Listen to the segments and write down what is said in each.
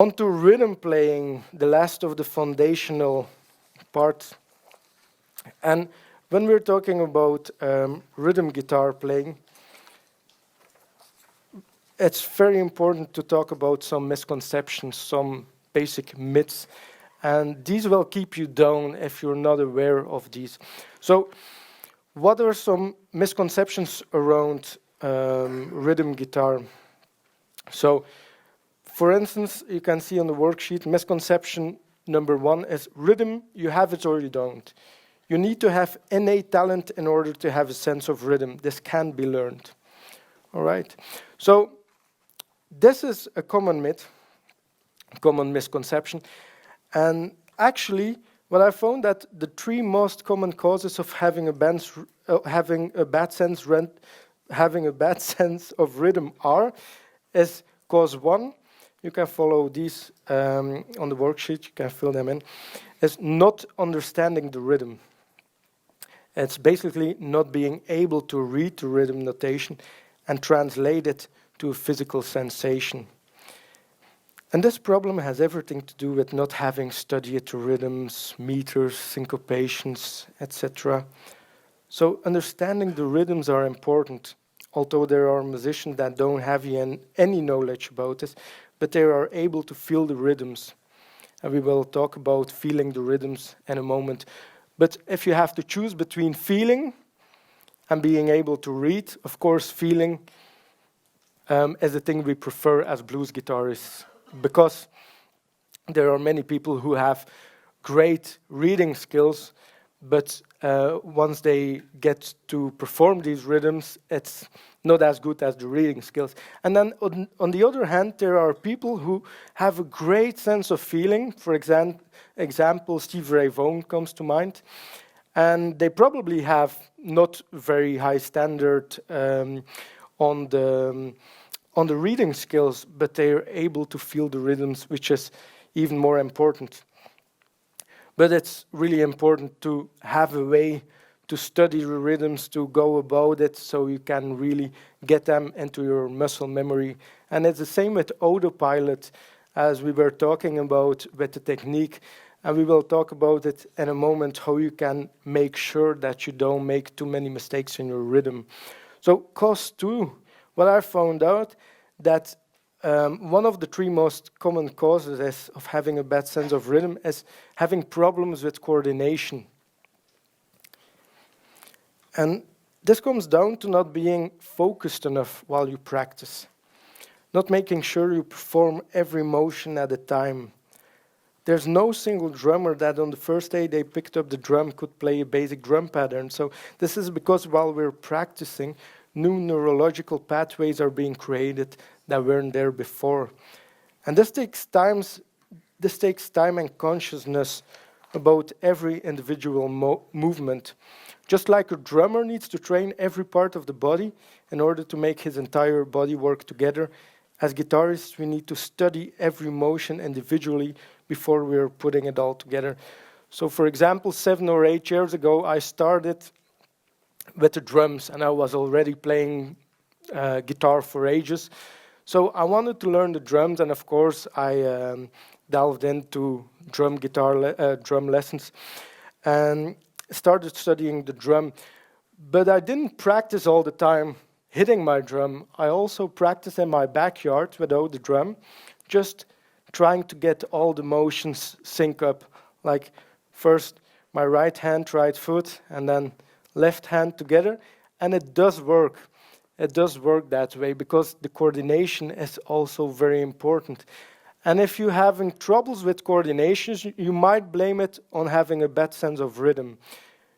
On to rhythm playing, the last of the foundational part. And when we're talking about rhythm guitar playing, it's very important to talk about some misconceptions, some basic myths, and these will keep you down if you're not aware of these. So, what are some misconceptions around rhythm guitar? So, for instance, you can see on the worksheet, misconception number 1 is rhythm, you have it or you don't. You need to have innate talent in order to have a sense of rhythm. This can be learned. All right. So this is a common myth, common misconception. And actually, what I found that the 3 most common causes of having a bad sense of rhythm is cause 1. You can follow these on the worksheet, you can fill them in, is not understanding the rhythm. It's basically not being able to read the rhythm notation and translate it to a physical sensation. And this problem has everything to do with not having studied the rhythms, meters, syncopations, etc. So understanding the rhythms are important, although there are musicians that don't have any knowledge about this, but they are able to feel the rhythms. And we will talk about feeling the rhythms in a moment. But if you have to choose between feeling and being able to read, of course, feeling is the thing we prefer as blues guitarists, because there are many people who have great reading skills, but once they get to perform these rhythms, it's not as good as the reading skills. And then on the other hand, there are people who have a great sense of feeling. For example, Stevie Ray Vaughan comes to mind. And they probably have not very high standard on the reading skills, but they are able to feel the rhythms, which is even more important. But it's really important to have a way to study the rhythms, to go about it, so you can really get them into your muscle memory. And it's the same with autopilot, as we were talking about with the technique. And we will talk about it in a moment, how you can make sure that you don't make too many mistakes in your rhythm. So cause 2, what I found out, that one of the 3 most common causes of having a bad sense of rhythm is having problems with coordination. And this comes down to not being focused enough while you practice, not making sure you perform every motion at a time. There's no single drummer that on the first day they picked up the drum could play a basic drum pattern. So this is because while we're practicing, new neurological pathways are being created that weren't there before. And this takes time and consciousness about every individual movement. Just like a drummer needs to train every part of the body in order to make his entire body work together, as guitarists we need to study every motion individually before we're putting it all together. So for example, 7 or 8 years ago, I started with the drums, and I was already playing guitar for ages. So I wanted to learn the drums, and of course I delved into drum lessons and started studying the drum. But I didn't practice all the time hitting my drum. I also practiced in my backyard without the drum, just trying to get all the motions sync up, like first my right hand, right foot, and then left hand together, and it does work. It does work that way because the coordination is also very important. And if you're having troubles with coordination, you might blame it on having a bad sense of rhythm.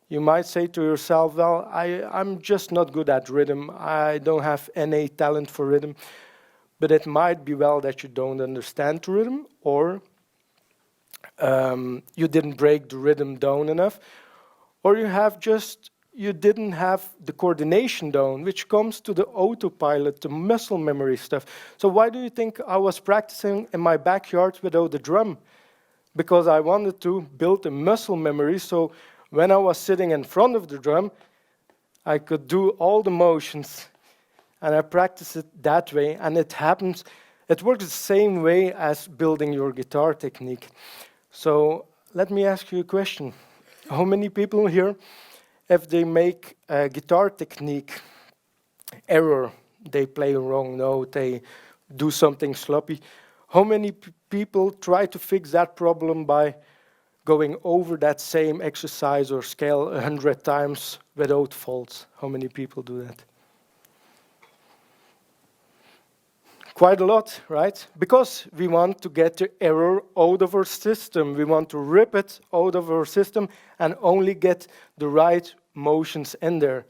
You might say to yourself, well, I'm just not good at rhythm. I don't have any talent for rhythm. But it might be well that you don't understand the rhythm, or you didn't break the rhythm down enough, or you didn't have the coordination down, which comes to the autopilot, the muscle memory stuff. So why do you think I was practicing in my backyard without the drum? Because I wanted to build a muscle memory, so when I was sitting in front of the drum, I could do all the motions, and I practiced it that way, and it It works the same way as building your guitar technique. So let me ask you a question. How many people here, if they make a guitar technique error, they play a wrong note, they do something sloppy, how many people try to fix that problem by going over that same exercise or scale 100 times without faults? How many people do that? Quite a lot, right? Because we want to get the error out of our system. We want to rip it out of our system and only get the right motions in there.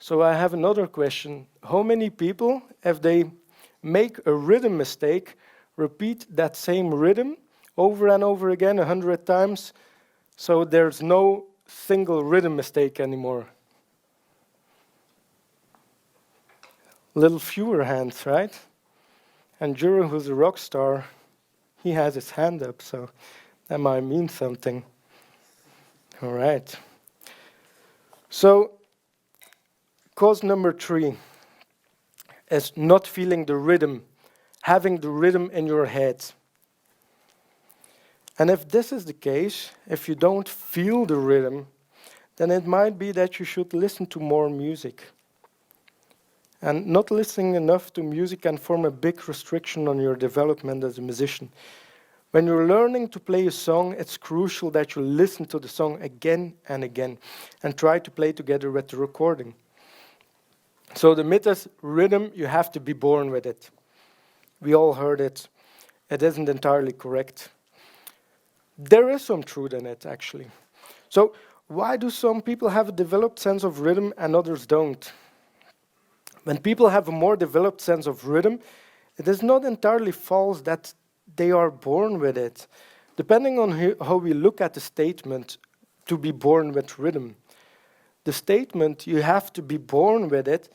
So I have another question. How many people, if they make a rhythm mistake, repeat that same rhythm over and over again 100 times, so there's no single rhythm mistake anymore? Little fewer hands, right? And Juro, who's a rock star, he has his hand up, so that might mean something. All right. So, cause number 3 is not feeling the rhythm, having the rhythm in your head. And if this is the case, if you don't feel the rhythm, then it might be that you should listen to more music. And not listening enough to music can form a big restriction on your development as a musician. When you're learning to play a song, it's crucial that you listen to the song again and again and try to play together with the recording. So the myth is rhythm, you have to be born with it. We all heard it. It isn't entirely correct. There is some truth in it, actually. So why do some people have a developed sense of rhythm and others don't? When people have a more developed sense of rhythm, it is not entirely false that they are born with it. Depending on how we look at the statement, to be born with rhythm, the statement, you have to be born with it,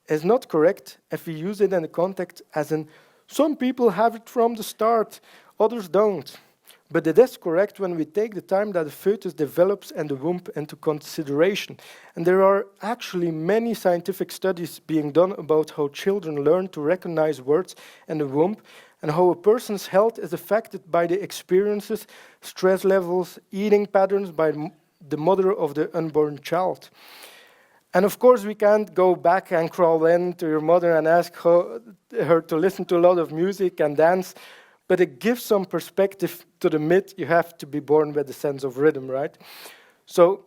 is not correct if we use it in the context as in, some people have it from the start, others don't. But it is correct when we take the time that the fetus develops and the womb into consideration. And there are actually many scientific studies being done about how children learn to recognize words in the womb and how a person's health is affected by the experiences, stress levels, eating patterns by the mother of the unborn child. And of course, we can't go back and crawl in to your mother and ask her to listen to a lot of music and dance. But it gives some perspective to the myth, you have to be born with a sense of rhythm, right? So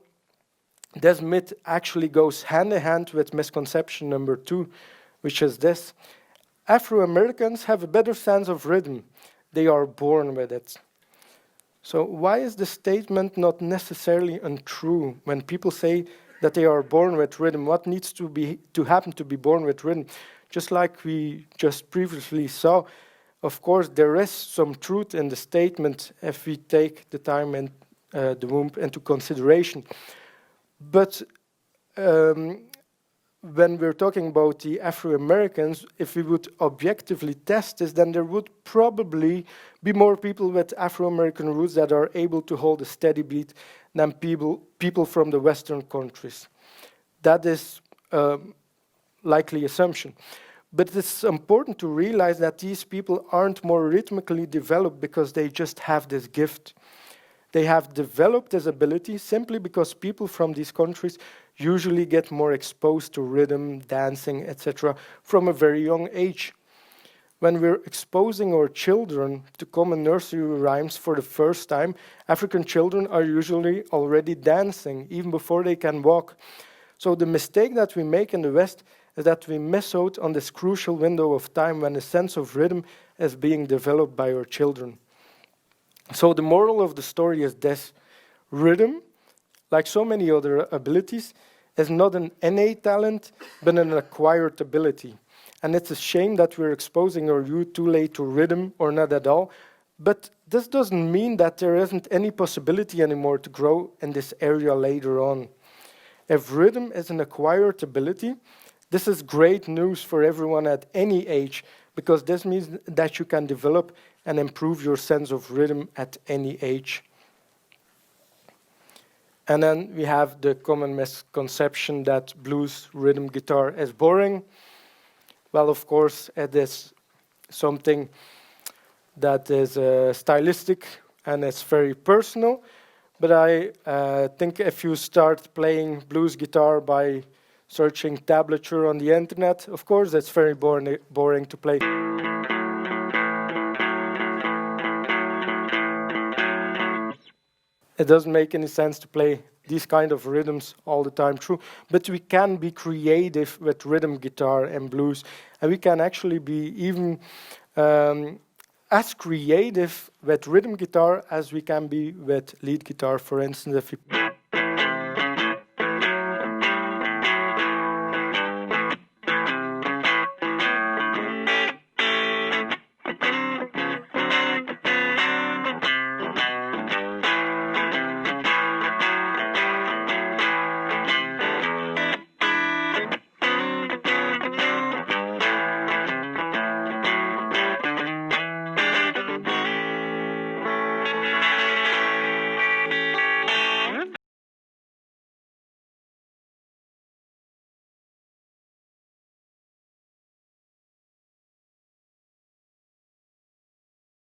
this myth actually goes hand in hand with misconception number 2, which is this. Afro-Americans have a better sense of rhythm. They are born with it. So why is the statement not necessarily untrue when people say that they are born with rhythm? What needs to happen to be born with rhythm? Just like we just previously saw, of course, there is some truth in the statement if we take the time and the womb into consideration. But when we're talking about the Afro-Americans, if we would objectively test this, then there would probably be more people with Afro-American roots that are able to hold a steady beat than people from the Western countries. That is a likely assumption. But it's important to realize that these people aren't more rhythmically developed because they just have this gift. They have developed this ability simply because people from these countries usually get more exposed to rhythm, dancing, etc. from a very young age. When we're exposing our children to common nursery rhymes for the first time, African children are usually already dancing, even before they can walk. So the mistake that we make in the West is that we miss out on this crucial window of time when a sense of rhythm is being developed by our children. So the moral of the story is this. Rhythm, like so many other abilities, is not an innate talent, but an acquired ability. And it's a shame that we're exposing our youth too late to rhythm or not at all. But this doesn't mean that there isn't any possibility anymore to grow in this area later on. If rhythm is an acquired ability, this is great news for everyone at any age, because this means that you can develop and improve your sense of rhythm at any age. And then we have the common misconception that blues rhythm guitar is boring. Well, of course, it is something that is stylistic and it's very personal. But I think if you start playing blues guitar by searching tablature on the internet, of course, that's very boring to play. It doesn't make any sense to play these kind of rhythms all the time through. But we can be creative with rhythm guitar and blues, and we can actually be even as creative with rhythm guitar as we can be with lead guitar. For instance, if you